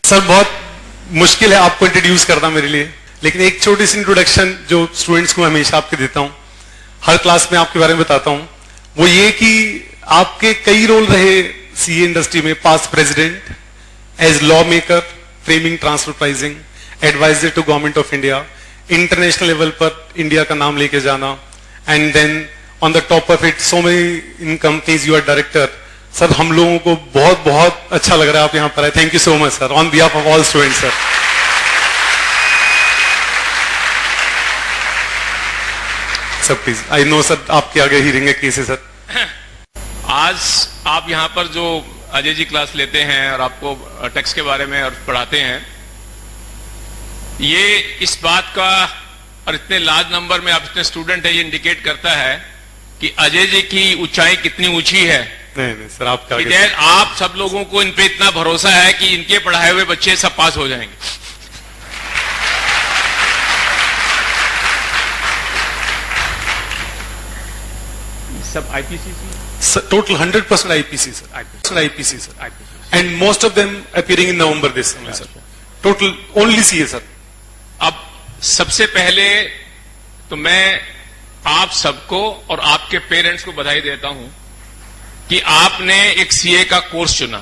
Sir बहुत मुश्किल है आपको इंट्रोड्यूस करना मेरे लिए, लेकिन एक छोटी सी इंट्रोडक्शन जो स्टूडेंट्स को हमेशा आपके देता हूं, हर क्लास में आपके बारे में बताता हूं, वो ये कि आपके कई रोल रहे सीए इंडस्ट्री में, past president, as law maker, framing, transfer pricing, advisor to government of India, international level पर इंडिया का नाम लेके जाना, and then on the top of it so many in companies you are director. Sir हम लोगों को बहुत बहुत अच्छा लग रहा है आप यहां पर आए। Thank you so much sir, on behalf of all students sir. Sir please, I know sir आपके आगे ही रहेंगे केसेस सर। आज आप यहां पर जो अजय जी क्लास लेते हैं और आपको टैक्स के बारे में और पढ़ाते हैं, ये इस बात का और इतने लार्ज नंबर में आप इतने स्टूडेंट है, ये इंडिकेट करता है कि अजय जी की ऊंचाई कितनी ऊंची है। नहीं सर, आपका आप सब लोगों को इन पे इतना भरोसा है कि इनके पढ़ाए हुए बच्चे सब पास हो जाएंगे। सब IPC sir, total 100% IPC sir, IPC sir, and most of them appearing in November this sir. Total only CA sir. अब सबसे पहले तो मैं आप सबको और आपके पेरेंट्स को बधाई देता हूं कि आपने एक सीए का कोर्स चुना।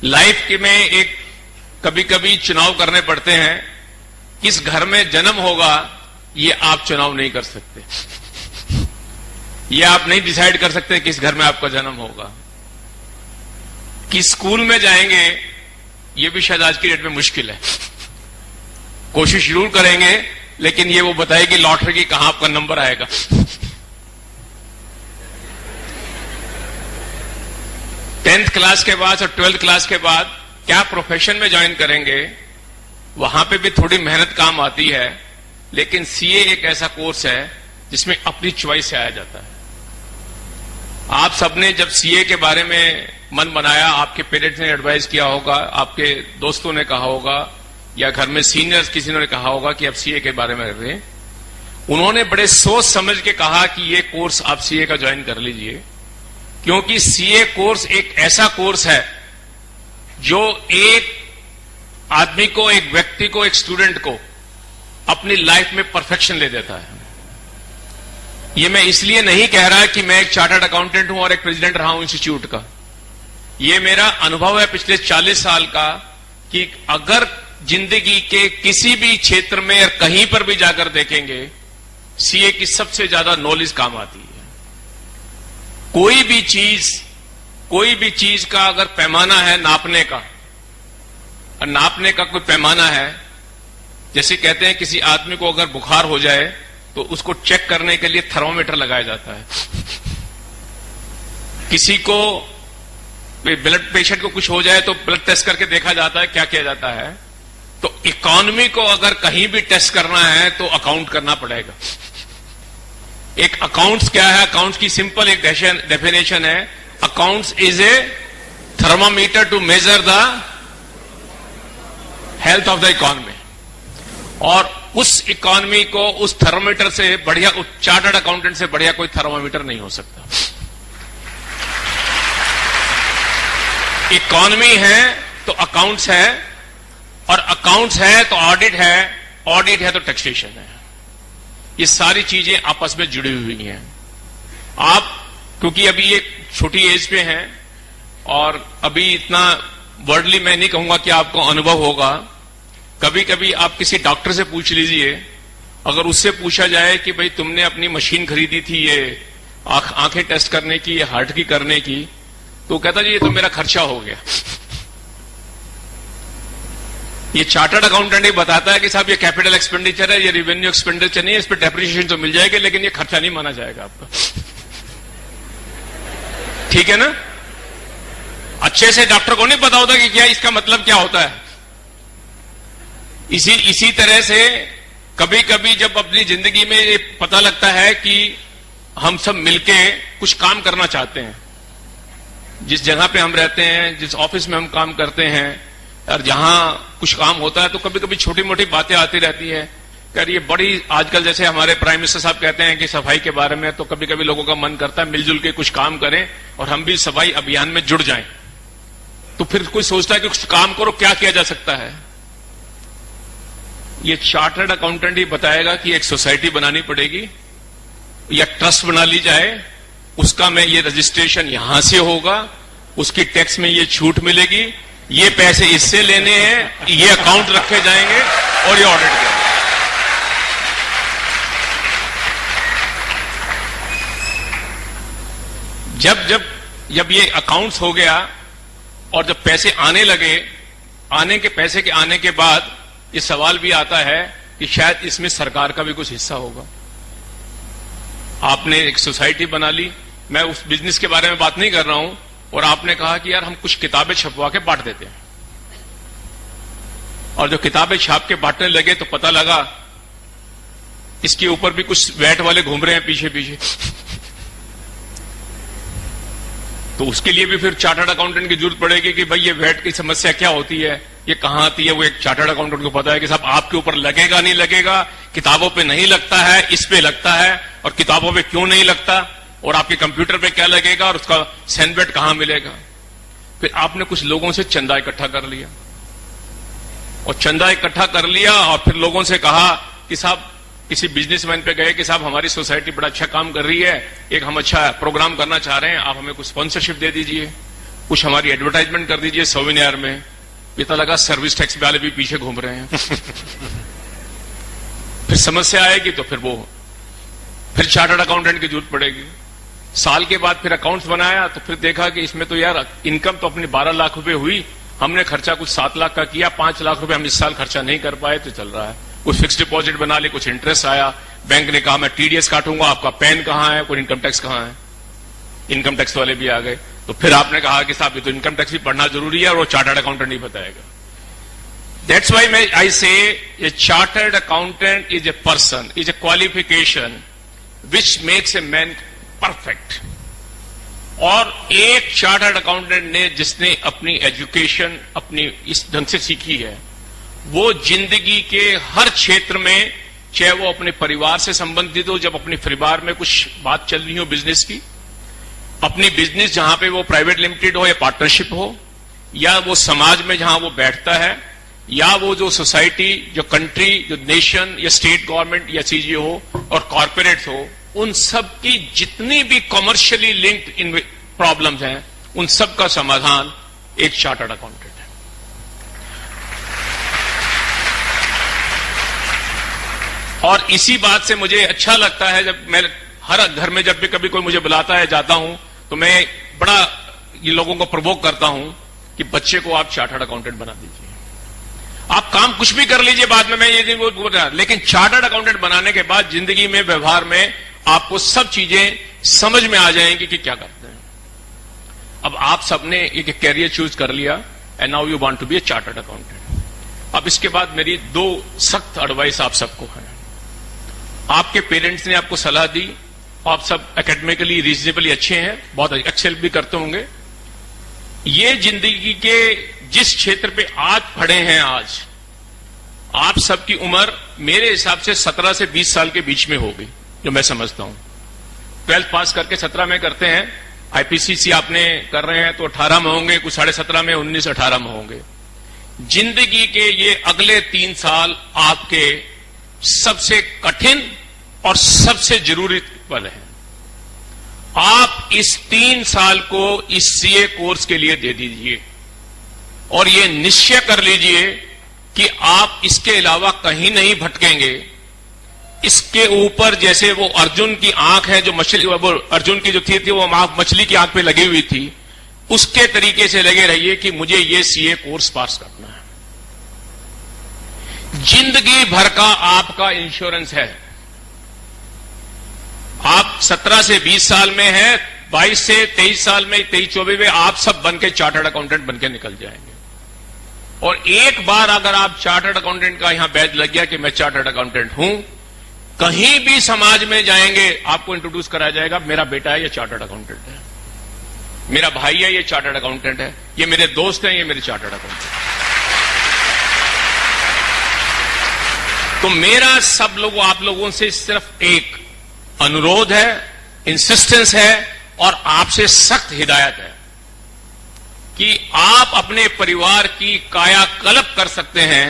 लाइफ के में एक कभी कभी चुनाव करने पड़ते हैं, किस घर में जन्म होगा ये आप चुनाव नहीं कर सकते, ये आप नहीं डिसाइड कर सकते किस घर में आपका जन्म होगा। किस स्कूल में जाएंगे ये भी शायद आज की डेट में मुश्किल है। कोशिश जरूर करेंगे, लेकिन ये वो बताएगी लॉटरी की कहां आपका नंबर आएगा। 10th क्लास के बाद और 12th क्लास के बाद क्या प्रोफेशन में ज्वाइन करेंगे, वहां पे भी थोड़ी मेहनत काम आती है, लेकिन सीए एक ऐसा कोर्स है जिसमें अपनी चॉइस से आया जाता है। आप सबने जब सीए के बारे में मन बनाया, आपके पेरेंट्स ने एडवाइस किया होगा, आपके दोस्तों ने कहा होगा, या घर में सीनियर्स किसी ने कहा होगा कि आप सीए के बारे में कर रहे हैं, उन्होंने बड़े सोच समझ के कहा कि ये कोर्स आप सीए का ज्वाइन कर लीजिए, क्योंकि सीए कोर्स एक ऐसा कोर्स है जो एक आदमी को, एक व्यक्ति को, एक स्टूडेंट को अपनी लाइफ में परफेक्शन ले देता है। ये मैं इसलिए नहीं कह रहा कि मैं एक चार्टर्ड अकाउंटेंट हूं और एक प्रेसिडेंट रहा हूं इंस्टीट्यूट का। ये मेरा अनुभव है पिछले 40 साल का कि अगर जिंदगी के किसी भी क्षेत्र में और कहीं पर भी जाकर देखेंगे, सीए की सबसे ज्यादा नॉलेज काम आती है। कोई भी चीज का अगर पैमाना है नापने का, और नापने का कोई पैमाना है, जैसे कहते हैं किसी आदमी को अगर बुखार हो जाए तो उसको चेक करने के लिए थर्मामीटर लगाया जाता है। किसी को ब्लड पेशेंट को कुछ हो जाए तो ब्लड टेस्ट करके देखा जाता है, क्या किया जाता है। तो इकोनॉमी को अगर कहीं भी टेस्ट करना है तो अकाउंट करना पड़ेगा। एक अकाउंट्स क्या है? अकाउंट्स की सिंपल एक डेफिनेशन है, accounts is a thermometer to measure the health of the economy. और उस इकोनॉमी को उस थर्मामीटर से बढ़िया, चार्टर्ड अकाउंटेंट से बढ़िया कोई थर्मामीटर नहीं हो सकता। इकोनॉमी है तो अकाउंट्स है, और अकाउंट्स है तो ऑडिट है, ऑडिट है तो टैक्सेशन है। ये सारी चीजें आपस में जुड़ी हुई हैं। आप क्योंकि अभी एक छोटी एज पे हैं और अभी इतना वर्डली मैं नहीं कहूंगा कि आपको अनुभव होगा। कभी कभी आप किसी डॉक्टर से पूछ लीजिए, अगर उससे पूछा जाए कि भाई तुमने अपनी मशीन खरीदी थी ये आंखें टेस्ट करने की, हार्ट की करने की, तो कहता जी ये तो मेरा खर्चा हो गया। ये चार्टर्ड अकाउंटेंट ही बताता है कि साहब ये कैपिटल एक्सपेंडिचर है, ये रेवेन्यू एक्सपेंडिचर नहीं है, इस पर डेप्रिसिएशन तो मिल जाएगी, लेकिन ये खर्चा नहीं माना जाएगा आपका। ठीक है ना? अच्छे से डॉक्टर को नहीं पता होता कि क्या इसका मतलब क्या होता है। इसी तरह से कभी कभी जब अपनी जिंदगी में ये पता लगता है कि हम सब मिलके कुछ काम करना चाहते हैं, जिस जगह पे हम रहते हैं, जिस ऑफिस में हम काम करते हैं, और जहां कुछ काम होता है तो कभी कभी छोटी मोटी बातें आती रहती है। यार ये बड़ी, आजकल जैसे हमारे प्राइम मिनिस्टर साहब कहते हैं कि सफाई के बारे में, तो कभी कभी लोगों का मन करता है मिलजुल के कुछ काम करें और हम भी सफाई अभियान में जुड़ जाएं। तो फिर कोई सोचता है कि कुछ काम करो, क्या किया जा सकता है? ये चार्टर्ड अकाउंटेंट ही बताएगा कि एक सोसाइटी बनानी पड़ेगी या ट्रस्ट बना ली जाए, उसका में ये रजिस्ट्रेशन यहां से होगा, उसकी टैक्स में ये छूट मिलेगी, ये पैसे इससे लेने हैं, ये अकाउंट रखे जाएंगे और ये ऑडिट करेंगे। जब ये अकाउंट्स हो गया और जब पैसे आने लगे, पैसे के आने के बाद ये सवाल भी आता है कि शायद इसमें सरकार का भी कुछ हिस्सा होगा। आपने एक सोसाइटी बना ली, मैं उस बिजनेस के बारे में बात नहीं कर रहा हूं, और आपने कहा कि यार हम कुछ किताबें छपवा के बांट देते हैं, और जो किताबें छाप के बांटने लगे तो पता लगा इसके ऊपर भी कुछ वैट वाले घूम रहे हैं पीछे पीछे। तो उसके लिए भी फिर चार्टर्ड अकाउंटेंट की जरूरत पड़ेगी कि भाई ये वैट की समस्या क्या होती है, ये कहां आती है। वो एक चार्टर्ड अकाउंटेंट को पता है कि साहब आपके ऊपर लगेगा नहीं लगेगा, किताबों पे नहीं लगता है, इस पे लगता है, और किताबों पे क्यों नहीं लगता, और आपके कंप्यूटर पे क्या लगेगा, और उसका सेंडबेट कहां मिलेगा। फिर आपने कुछ लोगों से चंदा इकट्ठा कर लिया, और चंदा इकट्ठा कर लिया, और फिर लोगों से कहा कि साहब, किसी बिजनेसमैन पे गए कि साहब हमारी सोसाइटी बड़ा अच्छा काम कर रही है, एक हम अच्छा प्रोग्राम करना चाह रहे हैं, आप हमें कुछ स्पॉन्सरशिप दे दीजिए, कुछ हमारी एडवर्टाइजमेंट कर दीजिए सोविनियर में। पता लगा सर्विस टैक्स वाले भी पीछे घूम रहे हैं। फिर समस्या आएगी तो फिर चार्टर्ड अकाउंटेंट की जरूरत पड़ेगी। साल के बाद फिर अकाउंट्स बनाया तो फिर देखा कि इसमें तो यार इनकम तो अपनी 12 लाख रुपए हुई, हमने खर्चा कुछ 7 लाख का किया, 5 लाख रुपए हम इस साल खर्चा नहीं कर पाए, तो चल रहा है। कुछ फिक्स डिपॉजिट बना ले, कुछ इंटरेस्ट आया, बैंक ने कहा मैं टीडीएस काटूंगा, आपका पैन कहां है, कोई इनकम टैक्स कहां है, इनकम टैक्स वाले भी आ गए। तो फिर आपने कहा कि साहब ये तो इनकम टैक्स भी पढ़ना जरूरी है, और वो चार्टर्ड अकाउंटेंट नहीं बताएगा। That's why I say a chartered accountant is a person, is a qualification which makes a man perfect. और एक चार्टर्ड अकाउंटेंट ने जिसने अपनी एजुकेशन अपनी इस ढंग से सीखी है, वो जिंदगी के हर क्षेत्र में, चाहे वो अपने परिवार से संबंधित हो, जब अपने परिवार में कुछ बात चल रही हो बिजनेस की, अपनी बिजनेस जहां पे वो प्राइवेट लिमिटेड हो या पार्टनरशिप हो, या वो समाज में जहां वो बैठता है, या वो जो सोसाइटी, जो कंट्री, जो नेशन या स्टेट गवर्नमेंट या सीजीओ हो और कॉर्पोरेट हो, उन सब की जितनी भी कॉमर्शियली लिंक्ड इन प्रॉब्लम्स हैं, उन सब का समाधान एक चार्टर्ड अकाउंटेंट है। और इसी बात से मुझे अच्छा लगता है, जब मैं हर घर में जब भी कभी कोई मुझे बुलाता है, जाता हूं, तो मैं बड़ा ये लोगों को प्रवोक करता हूं कि बच्चे को आप चार्टर्ड अकाउंटेंट बना दीजिए। आप काम कुछ भी कर लीजिए बाद में, मैं ये नहीं बोल रहा, लेकिन चार्टर्ड अकाउंटेंट बनाने के बाद जिंदगी में, व्यवहार में आपको सब चीजें समझ में आ जाएंगी कि क्या करते हैं। अब आप सबने एक कैरियर चूज कर लिया, and now you want to be a chartered accountant. अब इसके बाद मेरी 2 सख्त एडवाइस आप सबको है। आपके पेरेंट्स ने आपको सलाह दी, आप सब एकेडमिकली रीजनेबली अच्छे हैं, बहुत एक्सेल भी करते होंगे। ये जिंदगी के जिस क्षेत्र पे आज पढ़े हैं, आज आप सबकी उम्र मेरे हिसाब से 17 से 20 साल के बीच में होगी, जो मैं समझता हूं। 12th पास करके 17 में करते हैं, आईपीसीसी आपने कर रहे हैं तो 18 में होंगे, कुछ 17.5 में, 19-18 में होंगे। जिंदगी के ये अगले 3 साल आपके सबसे कठिन और सबसे जरूरी पल है। आप इस 3 साल को इस सीए कोर्स के लिए दे दीजिए, और ये निश्चय कर लीजिए कि आप इसके अलावा कहीं नहीं भटकेंगे। इसके ऊपर जैसे वो अर्जुन की आंख है, जो मछली, वो अर्जुन की जो थी वो आंख मछली की आंख पे लगी हुई थी, उसके तरीके से लगे रहिए कि मुझे ये सीए कोर्स पास करना है। जिंदगी भर का आपका इंश्योरेंस है। आप 17 से 20 साल में हैं, 22 से 23 साल में, 23-24 में आप सब बनके चार्टर्ड अकाउंटेंट बनके निकल जाएंगे। और एक बार अगर आप चार्टर्ड अकाउंटेंट का यहां बैच लग गया कि मैं चार्टर्ड अकाउंटेंट हूं, कहीं भी समाज में जाएंगे आपको इंट्रोड्यूस कराया जाएगा, मेरा बेटा है ये चार्टर्ड अकाउंटेंट है, मेरा भाई है ये चार्टर्ड अकाउंटेंट है, ये मेरे दोस्त हैं ये मेरे चार्टर्ड अकाउंटेंट है। तो मेरा सब लोगों, आप लोगों से सिर्फ एक अनुरोध है, इंसिस्टेंस है, और आपसे सख्त हिदायत है कि आप अपने परिवार की कायाकल्प कर सकते हैं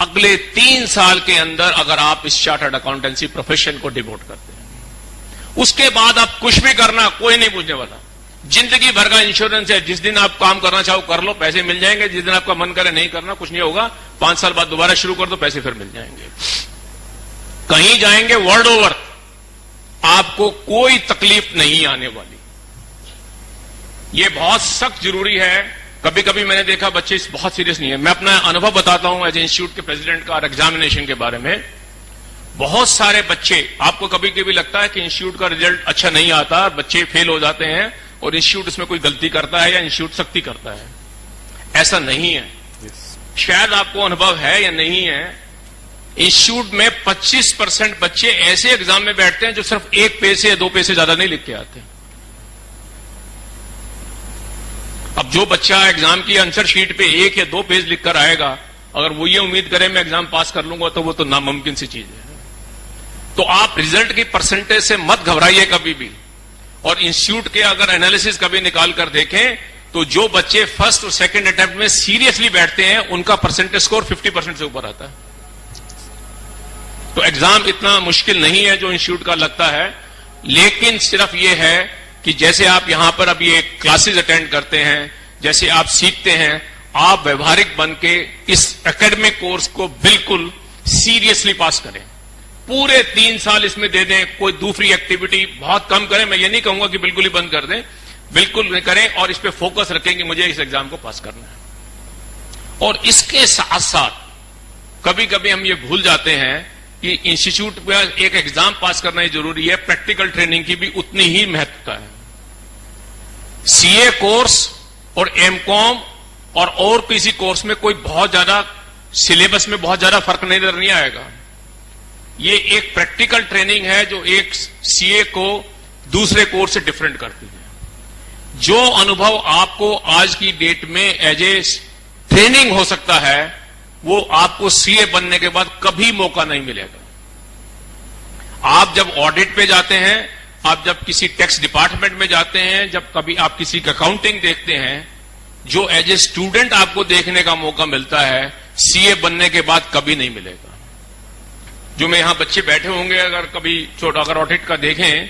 अगले 3 साल के अंदर, अगर आप इस चार्टर्ड अकाउंटेंसी प्रोफेशन को डिवोट करते हैं। उसके बाद आप कुछ भी करना, कोई नहीं पूछने वाला। जिंदगी भर का इंश्योरेंस है, जिस दिन आप काम करना चाहो कर लो, पैसे मिल जाएंगे। जिस दिन आपका मन करे नहीं करना, कुछ नहीं होगा, 5 साल बाद दोबारा शुरू कर दो, पैसे फिर मिल जाएंगे। कहीं जाएंगे वर्ल्ड ओवर, आपको कोई तकलीफ नहीं आने वाली। यह बहुत सख्त जरूरी है। कभी कभी मैंने देखा बच्चे बहुत सीरियस नहीं है। मैं अपना अनुभव बताता हूं एज इंस्टीट्यूट के प्रेसिडेंट का और एग्जामिनेशन के बारे में। बहुत सारे बच्चे, आपको कभी कभी लगता है कि इंस्टीट्यूट का रिजल्ट अच्छा नहीं आता, बच्चे फेल हो जाते हैं और इंस्टीट्यूट इसमें कोई गलती करता है या इंस्टीट्यूट सख्ती करता है। ऐसा नहीं है। शायद आपको अनुभव है या नहीं है, इंस्टीट्यूट में 25% बच्चे ऐसे एग्जाम में बैठते हैं जो सिर्फ 1 पेज से या 2 पेज से ज्यादा नहीं लिख के आते। अब जो बच्चा एग्जाम की आंसर शीट पे 1 या 2 पेज लिखकर आएगा, अगर वो ये उम्मीद करे मैं एग्जाम पास कर लूंगा, तो वो तो नामुमकिन सी चीज है। तो आप रिजल्ट की परसेंटेज से मत घबराइए कभी भी। और इंस्टीट्यूट के अगर एनालिसिस कभी निकाल कर देखें तो जो बच्चे फर्स्ट और सेकंड अटेम्प्ट में सीरियसली बैठते हैं उनका परसेंटेज स्कोर 50% से ऊपर आता है। तो एग्जाम इतना मुश्किल नहीं है जो इंस्टीट्यूट का लगता है। लेकिन सिर्फ ये है कि जैसे आप यहां पर अब ये क्लासेस अटेंड करते हैं, जैसे आप सीखते हैं, आप व्यवहारिक बन के इस एकेडमिक कोर्स को बिल्कुल सीरियसली पास करें। पूरे 3 साल इसमें दे दें। कोई दूसरी एक्टिविटी बहुत कम करें। मैं ये नहीं कहूंगा कि बिल्कुल ही बंद कर दें, बिल्कुल करें और इस पे फोकस रखें कि मुझे इस एग्जाम को पास करना है। और इसके साथ साथ कभी कभी हम ये भूल जाते हैं कि इंस्टीट्यूट में एक एग्जाम पास करना ही जरूरी है, प्रैक्टिकल ट्रेनिंग की भी उतनी ही महत्वता है। सीए कोर्स और एमकॉम और किसी कोर्स में कोई बहुत ज्यादा सिलेबस में बहुत ज्यादा फर्क नजर नहीं आएगा। ये एक प्रैक्टिकल ट्रेनिंग है जो एक सीए को दूसरे कोर्स से डिफरेंट करती है। जो अनुभव आपको आज की डेट में एज ए ट्रेनिंग हो सकता है, वो आपको सीए बनने के बाद कभी मौका नहीं मिलेगा। आप जब ऑडिट पे जाते हैं, आप जब किसी टैक्स डिपार्टमेंट में जाते हैं, जब कभी आप किसी का अकाउंटिंग देखते हैं, जो एज ए स्टूडेंट आपको देखने का मौका मिलता है, सीए बनने के बाद कभी नहीं मिलेगा। जो में यहां बच्चे बैठे होंगे, अगर कभी छोटा अगर ऑडिट का देखें,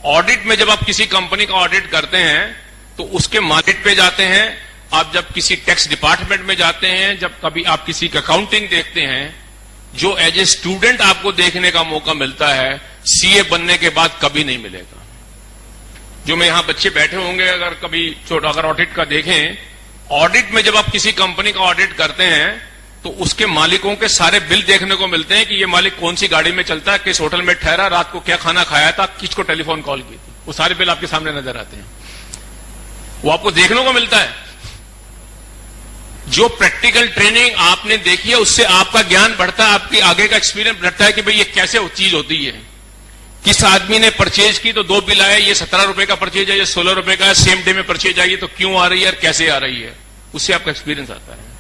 ऑडिट में जब आप किसी कंपनी का ऑडिट करते हैं तो उसके मार्केट पे जाते हैं। आप जब किसी टैक्स डिपार्टमेंट में जाते हैं, जब कभी आप किसी का अकाउंटिंग देखते हैं, जो एज ए स्टूडेंट आपको देखने का मौका मिलता है, सीए बनने के बाद कभी नहीं मिलेगा। जो में यहां बच्चे बैठे होंगे, अगर कभी छोटा अगर ऑडिट का देखें, ऑडिट में जब आप किसी कंपनी का ऑडिट करते हैं तो उसके मालिकों के सारे बिल देखने को मिलते हैं कि ये मालिक कौन सी गाड़ी में चलता है, किस होटल में ठहरा, रात को क्या खाना खाया था, किसको टेलीफोन कॉल की थी। वो सारे बिल आपके सामने नजर आते हैं, वो आपको देखने को मिलता है। जो प्रैक्टिकल ट्रेनिंग आपने देखी है उससे आपका ज्ञान बढ़ता है, आपकी आगे का एक्सपीरियंस बढ़ता है कि भाई ये कैसे चीज होती है। किस आदमी ने परचेज की तो 2 बिल आए, ये 17 रुपए का परचेज है, ये 16 रुपए का है, सेम डे में परचेज आई है, तो क्यों आ रही है और कैसे आ रही है, उससे आपका एक्सपीरियंस आता है।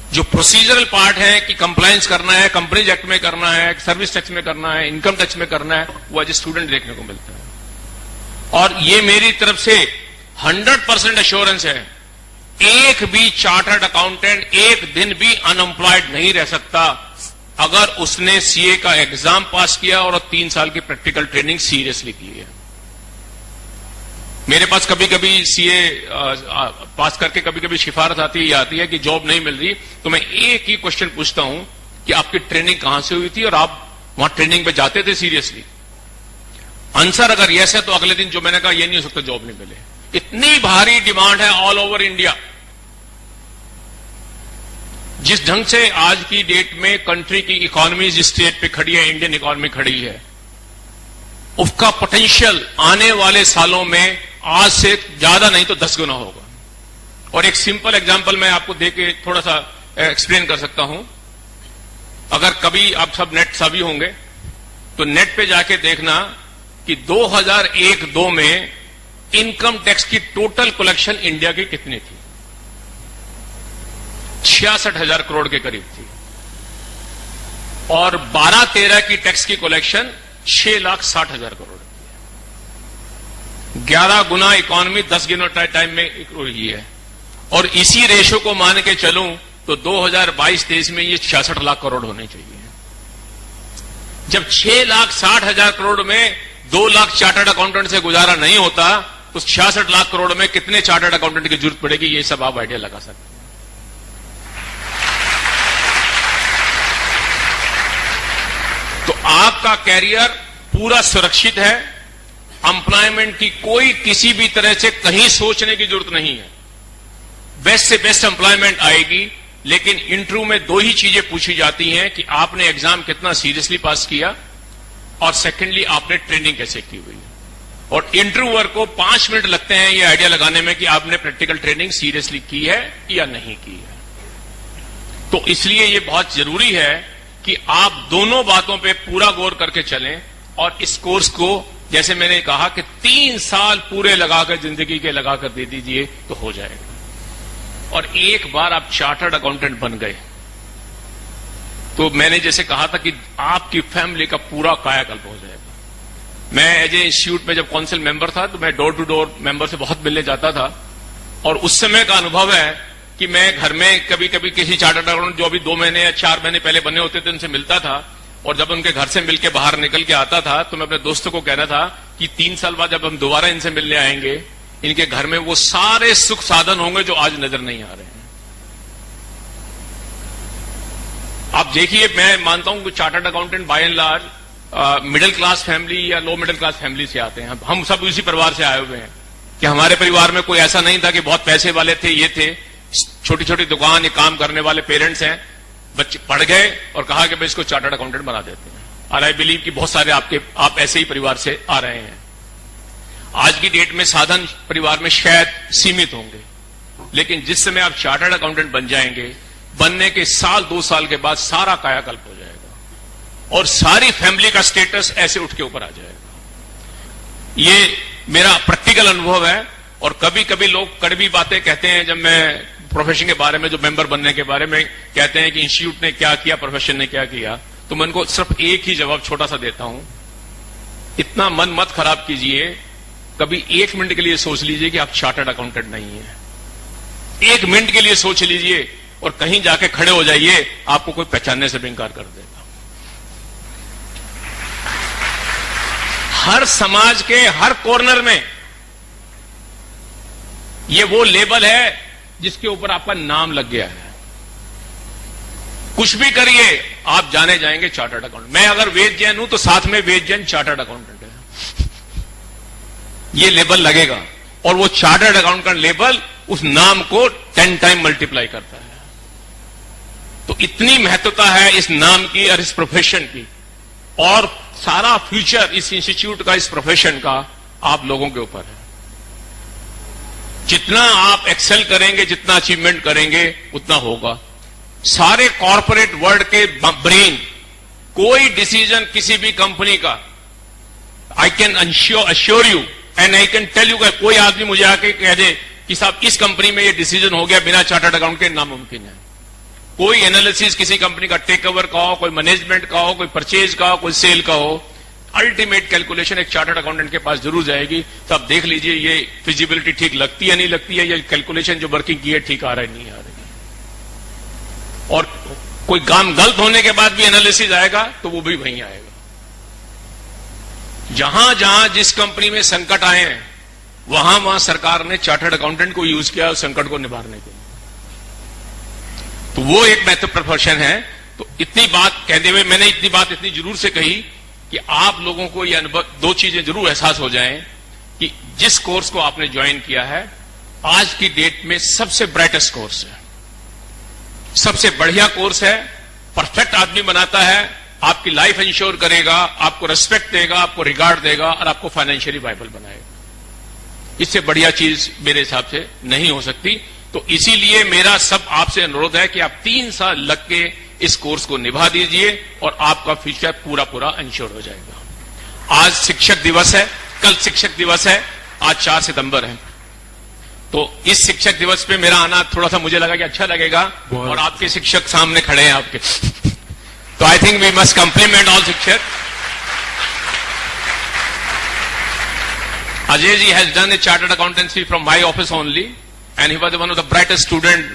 जो प्रोसीजरल पार्ट है कि कंप्लायंस करना है, कंपनीज एक्ट में करना है, सर्विस टैक्स में करना है, इनकम टैक्स में करना है, वो एज ए स्टूडेंट देखने को मिलता है। और ये मेरी तरफ से 100% एश्योरेंस है, एक भी चार्टर्ड अकाउंटेंट एक दिन भी अनएम्प्लॉयड नहीं रह सकता अगर उसने सीए का एग्जाम पास किया और 3 साल की प्रैक्टिकल ट्रेनिंग सीरियसली की है। मेरे पास कभी कभी सीए पास करके कभी कभी सिफारिश आती है कि जॉब नहीं मिल रही, तो मैं एक ही क्वेश्चन पूछता हूं कि आपकी ट्रेनिंग कहां से हुई थी और आप वहां ट्रेनिंग पे जाते थे सीरियसली। आंसर अगर यस है तो अगले दिन जो मैंने कहा यह नहीं हो सकता जॉब नहीं मिले। इतनी भारी डिमांड है ऑल ओवर इंडिया। जिस ढंग से आज की डेट में कंट्री की इकोनॉमी जिस स्टेज पे खड़ी है, इंडियन इकोनॉमी खड़ी है, उसका पोटेंशियल आने वाले सालों में आज से ज्यादा नहीं तो 10 गुना होगा। और एक सिंपल एग्जांपल मैं आपको देके थोड़ा सा एक्सप्लेन कर सकता हूं। अगर कभी आप सब नेट सभी होंगे तो नेट पे जाके देखना कि 2001-2 में इनकम टैक्स की टोटल कलेक्शन इंडिया की कितनी थी। 66,000 करोड़ के करीब थी और 12-13 की टैक्स की कलेक्शन 6,60,000 करोड़ की है। 11 गुना इकोनॉमी 10 गुना टाइम में हुई है। और इसी रेशो को मान के चलूं तो 2022-23 में ये 66 लाख करोड़ होने चाहिए। जब 6,60,000 करोड़ में 2 लाख चार्टर्ड अकाउंटेंट से गुजारा नहीं होता तो 66 लाख करोड़ में कितने चार्टर्ड अकाउंटेंट की जरूरत पड़ेगी, ये सब आप आइडिया लगा सकते हैं। तो आपका कैरियर पूरा सुरक्षित है, एम्प्लॉयमेंट की कोई किसी भी तरह से कहीं सोचने की जरूरत नहीं है। बेस्ट से बेस्ट एम्प्लॉयमेंट आएगी, लेकिन इंटरव्यू में 2 ही चीजें पूछी जाती हैं कि आपने एग्जाम कितना सीरियसली पास किया और सेकेंडली आपने ट्रेनिंग कैसे की हुई। और इंटरव्यूअर को 5 मिनट लगते हैं ये आइडिया लगाने में कि आपने प्रैक्टिकल ट्रेनिंग सीरियसली की है या नहीं की है। तो इसलिए ये बहुत जरूरी है कि आप दोनों बातों पे पूरा गौर करके चलें और इस कोर्स को, जैसे मैंने कहा कि 3 साल पूरे लगाकर जिंदगी के लगाकर दे दीजिए तो हो जाएगा। और एक बार आप चार्टर्ड अकाउंटेंट बन गए तो मैंने जैसे कहा था कि आपकी फैमिली का पूरा कायाकल्प हो जाएगा। मैं एज ए इंस्टीट्यूट में जब काउंसिल मेंबर था तो मैं डोर टू डोर मेंबर से बहुत मिलने जाता था और उस समय का अनुभव है कि मैं घर में कभी कभी किसी चार्टर्ड अकाउंटेंट जो अभी 2 महीने या 4 महीने पहले बने होते थे उनसे मिलता था और जब उनके घर से मिलकर बाहर निकल के आता था तो मैं अपने दोस्तों को कहना था कि 3 साल बाद जब हम दोबारा इनसे मिलने आएंगे इनके घर में वो सारे सुख साधन होंगे जो आज नजर नहीं आ रहे हैं। आप देखिए, मैं मानता हूं कि chartered accountant bye and large middle class family या लो मिडिल क्लास फैमिली से आते हैं। हम सब उसी परिवार से आए हुए हैं कि हमारे परिवार में कोई ऐसा नहीं था कि बहुत पैसे वाले थे, ये थे छोटी छोटी दुकान या काम करने वाले पेरेंट्स हैं, बच्चे पढ़ गए और कहा कि भाई इसको चार्टर्ड अकाउंटेंट बना देते हैं। और आई बिलीव कि बहुत सारे आप ऐसे ही परिवार से आ रहे हैं। आज की डेट में साधन परिवार में शायद सीमित होंगे, लेकिन जिस समय आप चार्टर्ड अकाउंटेंट बन जाएंगे, बनने के 1-2 साल के बाद सारा कायाकल्प हो जाएगा और सारी फैमिली का स्टेटस ऐसे उठ के ऊपर आ जाएगा। ये मेरा प्रैक्टिकल अनुभव है। और कभी कभी लोग कड़वी बातें कहते हैं जब मैं प्रोफेशन के बारे में, जो मेंबर बनने के बारे में कहते हैं कि इंस्टीट्यूट ने क्या किया, प्रोफेशन ने क्या किया, तो मैं उनको सिर्फ एक ही जवाब छोटा सा देता हूं, इतना मन मत खराब कीजिए, कभी 1 मिनट के लिए सोच लीजिए कि आप चार्टर्ड अकाउंटेंट नहीं है। 1 मिनट के लिए सोच लीजिए और कहीं जाके खड़े हो जाइए, आपको कोई पहचानने से भी इंकार कर देगा। हर समाज के हर कॉर्नर में ये वो लेबल है जिसके ऊपर आपका नाम लग गया है। कुछ भी करिए आप जाने जाएंगे चार्टर्ड अकाउंटेंट। मैं अगर वेद जैन हूं तो साथ में वेद जैन चार्टर्ड अकाउंटेंट है, ये लेबल लगेगा। और वो चार्टर्ड अकाउंटेंट लेबल उस नाम को 10 टाइम मल्टीप्लाई करता है। तो इतनी महत्वता है इस नाम की और इस प्रोफेशन की, और सारा फ्यूचर इस इंस्टीट्यूट का, इस प्रोफेशन का आप लोगों के ऊपर है। जितना आप एक्सेल करेंगे, जितना अचीवमेंट करेंगे, उतना होगा। सारे कॉर्पोरेट वर्ल्ड के ब्रेन, कोई डिसीजन किसी भी कंपनी का, I can assure you and I can tell you, कोई आदमी मुझे आके कह दे कि साहब इस कंपनी में ये डिसीजन हो गया बिना चार्टर्ड अकाउंट के, नामुमकिन है। कोई एनालिसिस किसी कंपनी का टेक ओवर का हो, कोई मैनेजमेंट का हो, कोई परचेज का हो, कोई सेल का हो, अल्टीमेट कैलकुलेशन एक चार्टर्ड अकाउंटेंट के पास जरूर जाएगी। तो आप देख लीजिए ये फिजिबिलिटी ठीक लगती है नहीं लगती है, या कैलकुलेशन जो वर्किंग की है ठीक आ रहा है नहीं आ रही है। और कोई काम गलत होने के बाद भी एनालिसिस आएगा तो वो भी वहीं आएगा। जहां जहां जिस कंपनी में संकट आए हैं वहां वहां सरकार ने चार्टर्ड अकाउंटेंट को यूज किया उस संकट को निवारने के लिए। तो वो एक महत्वपूर्ण प्रोफेशन है। तो इतनी बात कहते हुए मैंने इतनी बात इतनी जरूर से कही कि आप लोगों को यह अनुभव, 2 चीजें जरूर एहसास हो जाएं कि जिस कोर्स को आपने ज्वाइन किया है आज की डेट में सबसे ब्राइटेस्ट कोर्स है, सबसे बढ़िया कोर्स है, परफेक्ट आदमी बनाता है, आपकी लाइफ इंश्योर करेगा, आपको रिस्पेक्ट देगा, आपको रिगार्ड देगा और आपको फाइनेंशियली वाइबल बनाएगा। इससे बढ़िया चीज मेरे हिसाब से नहीं हो सकती। तो इसीलिए मेरा सब आपसे अनुरोध है कि आप 3 साल लग के इस कोर्स को निभा दीजिए और आपका फ्यूचर पूरा पूरा इंश्योर हो जाएगा। आज शिक्षक दिवस है, कल शिक्षक दिवस है, आज 4 सितंबर है। तो इस शिक्षक दिवस पे मेरा आना थोड़ा सा मुझे लगा कि अच्छा लगेगा, और आपके शिक्षक सामने खड़े हैं आपके। तो I think we must compliment all शिक्षक। Ajay ji has done a chartered accountancy from my office only. and he was one of the brightest student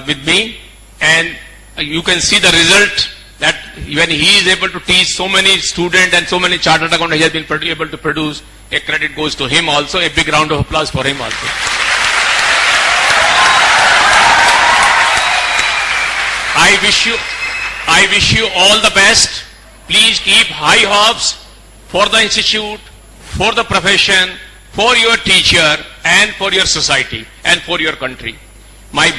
with me, and you can see the result that when he is able to teach so many students and so many chartered accountants he has been able to produce, a credit goes to him also. A big round of applause for him also. I wish you all the best. Please keep high hopes for the institute, for the profession, for your teacher, and for your society, and for your country. My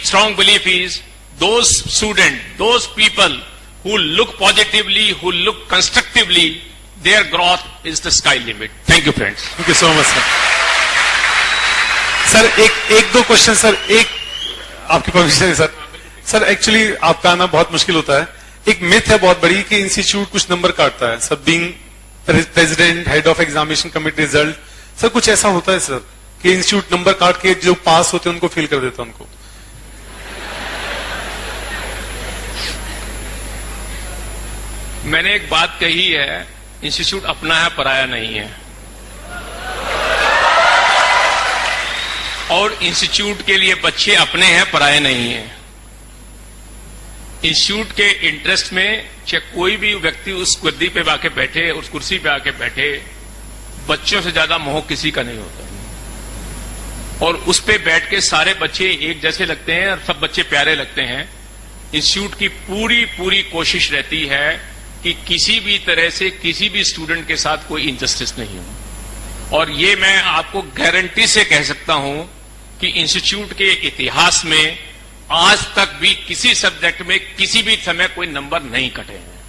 strong belief is those students, those people who look positively, who look constructively, their growth is the sky limit. Thank you, friends. Thank you so much, sir. Sir एक दो question sir, एक आपकी permission है sir. Sir actually आपका आना बहुत मुश्किल होता है. एक मिथ है बहुत बड़ी कि इंस्टीट्यूट कुछ नंबर काटता है. Sir being president, head of examination committee, result, sir कुछ ऐसा होता है सर कि इंस्टीट्यूट नंबर काट के जो पास होते हैं उनको फेल कर देता है उनको? मैंने एक बात कही है, इंस्टीट्यूट अपना है, पराया नहीं है. और इंस्टीट्यूट के लिए बच्चे अपने हैं, पराये नहीं हैं. इंस्टीट्यूट के इंटरेस्ट में चाहे कोई भी व्यक्ति उस गद्दी पे आके बैठे, उस कुर्सी पे आके बैठे, बच्चों से ज्यादा मोह किसी का नहीं होता. और उस पे बैठ के सारे बच्चे एक जैसे लगते हैं और सब बच्चे प्यारे लगते हैं. इंस्टीट्यूट की पूरी कोशिश रहती है कि किसी भी तरह से किसी भी स्टूडेंट के साथ कोई इनजस्टिस नहीं हो. और ये मैं आपको गारंटी से कह सकता हूं कि इंस्टीट्यूट के इतिहास में आज तक भी किसी सब्जेक्ट में किसी भी समय कोई नंबर नहीं कटे हैं.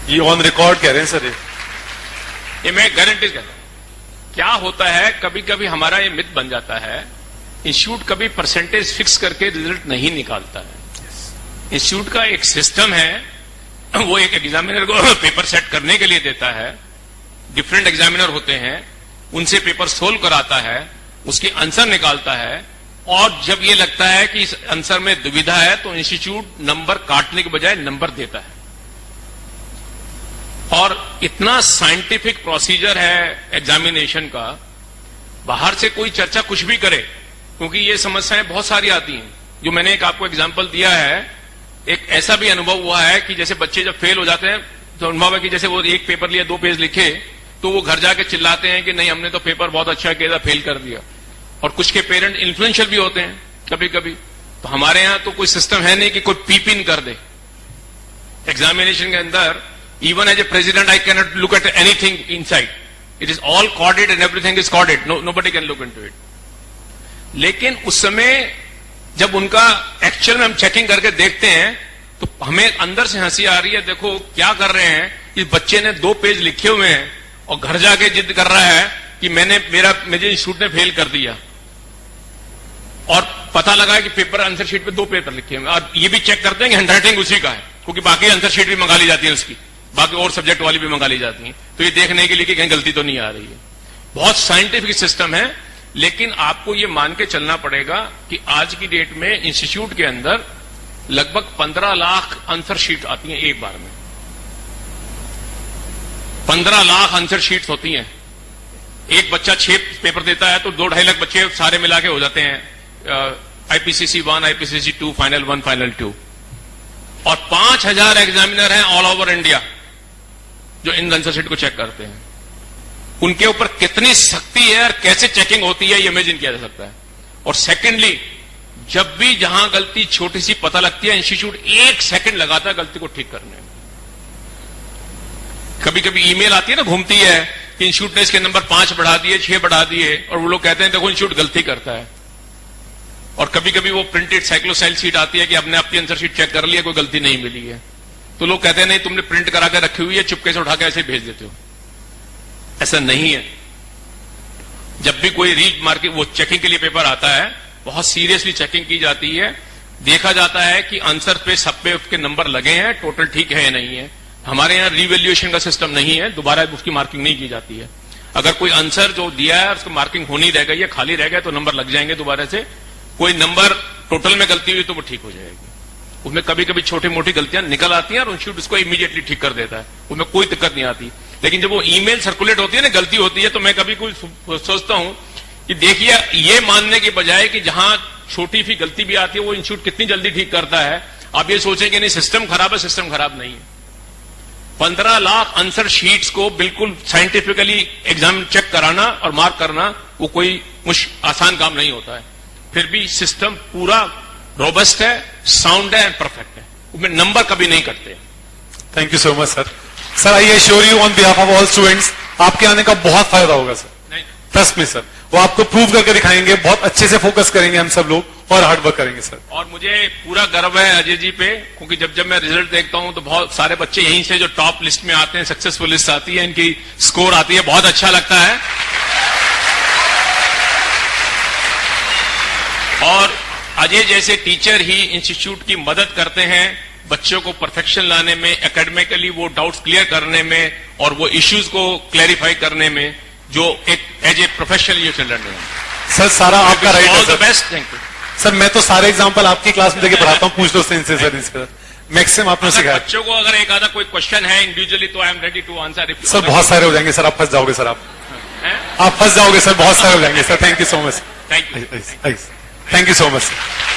ये ऑन रिकॉर्ड कह रहे हैं सर. ये मैं गारंटी कहता हूं. क्या होता है, कभी कभी हमारा ये मिथ बन जाता है, इंस्टीट्यूट कभी परसेंटेज फिक्स करके रिजल्ट नहीं निकालता है. इंस्टीट्यूट का एक सिस्टम है, वो एक एग्जामिनर को पेपर सेट करने के लिए देता है. डिफरेंट एग्जामिनर होते हैं, उनसे पेपर सोल्व कराता है, उसके आंसर निकालता है. और जब ये लगता है कि इस आंसर में दुविधा है तो इंस्टीट्यूट नंबर काटने के बजाय नंबर देता है. और इतना साइंटिफिक प्रोसीजर है एग्जामिनेशन का, बाहर से कोई चर्चा कुछ भी करे, क्योंकि ये समस्याएं बहुत सारी आती हैं. जो मैंने एक आपको एग्जांपल दिया है, एक ऐसा भी अनुभव हुआ है कि जैसे बच्चे जब फेल हो जाते हैं तो अनुभव है कि जैसे वो एक पेपर लिया, 2 पेज लिखे, तो वो घर जाके चिल्लाते हैं कि नहीं, हमने तो पेपर बहुत अच्छा किया था, फेल कर दिया. और कुछ के पेरेंट इन्फ्लुएंशियल भी होते हैं कभी कभी. तो हमारे यहां तो कोई सिस्टम है नहीं कि कोई पीपिन कर दे एग्जामिनेशन के अंदर. Even as a president I can not look at anything inside. It is all coded and everything is coded. Nobody can look into it. लेकिन उस समय जब उनका एक्चुअल में हम चेकिंग करके देखते हैं तो हमें अंदर से हंसी आ रही है. देखो क्या कर रहे हैं, इस बच्चे ने 2 पेज लिखे हुए हैं और घर जाके जिद कर रहा है कि मुझे इंस्टीट्यूट ने फेल कर दिया. और पता लगा है कि पेपर आंसर शीट पे 2 पेपर लिखे हैं. और ये भी चेक करते हैं कि हैंडराइटिंग उसी का है, क्योंकि बाकी आंसर शीट भी मंगा ली जाती है उसकी, बाकी और सब्जेक्ट वाली भी मंगा ली जाती है. तो ये देखने के लिए कि कहीं गलती तो नहीं आ रही है. बहुत साइंटिफिक सिस्टम है. लेकिन आपको ये मान के चलना पड़ेगा कि आज की डेट में इंस्टीट्यूट के अंदर लगभग 15 लाख आंसर शीट आती हैं एक बार में. 15 लाख आंसर शीट्स होती हैं. एक बच्चा 6 पेपर देता है तो 2-2.5 लाख बच्चे सारे मिला के हो जाते हैं. IPCC 1, IPCC 2, final 1, final 2. और 5000 एग्जामिनर हैं ऑल ओवर इंडिया जो इन आंसर शीट को चेक करते हैं. उनके ऊपर कितनी सख्ती है और कैसे चेकिंग होती है ये इमेजिन किया जा सकता है. और सेकेंडली, जब भी जहां गलती छोटी सी पता लगती है, इंस्टीट्यूट 1 सेकंड लगाता है गलती को ठीक करने में. कभी कभी ईमेल आती है ना, घूमती है कि इंस्टीट्यूट ने इसके नंबर 5 बढ़ा दिए, 6 बढ़ा दिए, और वो लोग कहते हैं देखो इंस्टीट्यूट गलती करता है. और कभी कभी वो प्रिंटेड साइक्लोसाइल शीट आती है कि आपने आपकी आंसर शीट चेक कर लिया, कोई गलती नहीं मिली है. तो लोग कहते हैं नहीं, तुमने प्रिंट करा के रखी हुई है, चुपके से उठा के ऐसे भेज देते हो. ऐसा नहीं है. जब भी कोई री मार्किंग, वो चेकिंग के लिए पेपर आता है, बहुत सीरियसली चेकिंग की जाती है. देखा जाता है कि आंसर पे सब पे उसके नंबर लगे हैं, टोटल ठीक है या नहीं है. हमारे यहां रीवैल्यूएशन का सिस्टम नहीं है, दोबारा उसकी मार्किंग नहीं की जाती है. अगर कोई आंसर जो दिया है उसको मार्किंग होनी रह गई है, खाली रह गया, तो नंबर लग जाएंगे दोबारा से. कोई नंबर टोटल में गलती हुई तो वो ठीक हो जाएगी. उसमें कभी कभी छोटी मोटी गलतियां निकल आती हैं और इंस्टीट्यूट उसको इमीडिएटली ठीक कर देता है, उसमें कोई दिक्कत नहीं आती. लेकिन जब वो ईमेल सर्कुलेट होती है ना, गलती होती है, तो मैं कभी कोई सोचता हूं कि देखिए ये मानने के बजाय कि जहां छोटी सी गलती भी आती है वो इंस्टीट्यूट कितनी जल्दी ठीक करता है, आप ये सोचें कि नहीं सिस्टम खराब है, सिस्टम खराब नहीं है। 15 लाख आंसर शीट्स को बिल्कुल साइंटिफिकली एग्जाम चेक कराना और मार्क करना वो कोई आसान काम नहीं होता है। फिर भी सिस्टम पूरा रोबस्ट है, साउंड है एंड परफेक्ट है, उसमें नंबर कभी नहीं कटते। Thank you so much sir. Sir I assure you on behalf of all students, आपके आने का बहुत फायदा होगा सर, ट्रस्ट में सर। वो आपको प्रूव करके दिखाएंगे, बहुत अच्छे से फोकस करेंगे हम सब लोग और हार्ड वर्क करेंगे सर। और मुझे पूरा गर्व है अजय जी पे, क्योंकि जब मैं रिजल्ट देखता हूं तो बहुत सारे बच्चे यहीं से जो टॉप लिस्ट में आते हैं, सक्सेसफुल लिस्ट आती है, इनकी स्कोर आती है, बहुत अच्छा लगता है। और अजय जैसे टीचर ही इंस्टीट्यूट की मदद करते हैं बच्चों को परफेक्शन लाने में, एकेडमिकली वो डाउट्स क्लियर करने में और वो इश्यूज को क्लैरिफाई करने में, जो एक एज ए प्रोफेशनल ये चल रहे हैं। सर सारा आपका राइट है all the sir. Best, thank you sir मैं तो सारे एग्जांपल आपकी क्लास में देके पढ़ाता हूँ, पूछ लो इनसे सर, इसका मैक्सिमम आपने सिखाया। बच्चों को अगर एक आधा कोई क्वेश्चन है इंडिविजुअली तो I am ready to answer. Sir बहुत सारे हो जाएंगे सर, आप फंस जाओगे सर, आप फंस जाओगे सर, बहुत सारे हो जाएंगे sir. Thank you so much, thank you thank you so much sir.